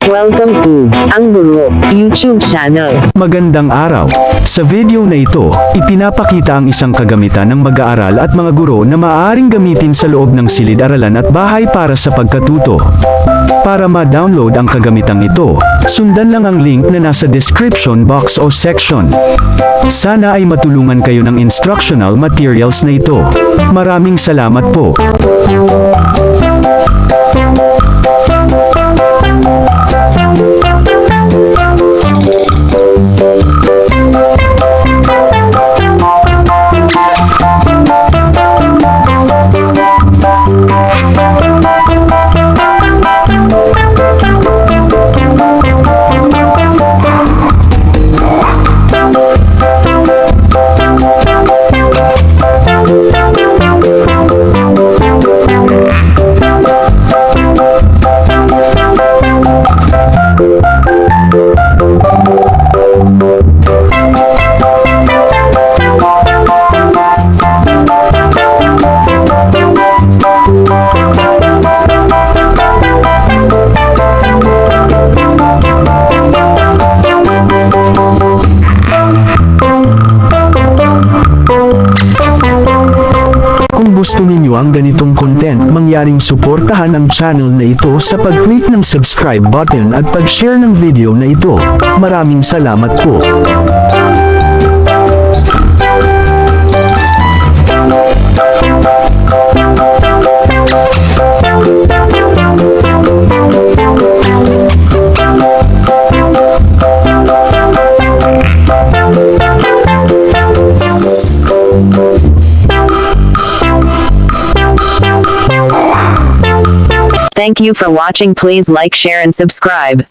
Welcome to Ang Guro YouTube channel. Magandang araw. Sa video na ito, ipinapakita ang isang kagamitan ng mag-aaral at mga guro na maaaring gamitin sa loob ng silid-aralan at bahay para sa pagkatuto. Para ma-download ang kagamitang ito, sundan lang ang link na nasa description box o section. Sana ay matulungan kayo ng instructional materials na ito. Maraming salamat po. Kung gusto ninyo ang ganitong content, mangyaring suportahan ang channel na ito sa pag-click ng subscribe button at pag-share ng video na ito. Maraming salamat po. Thank you for watching. Please like, share and subscribe.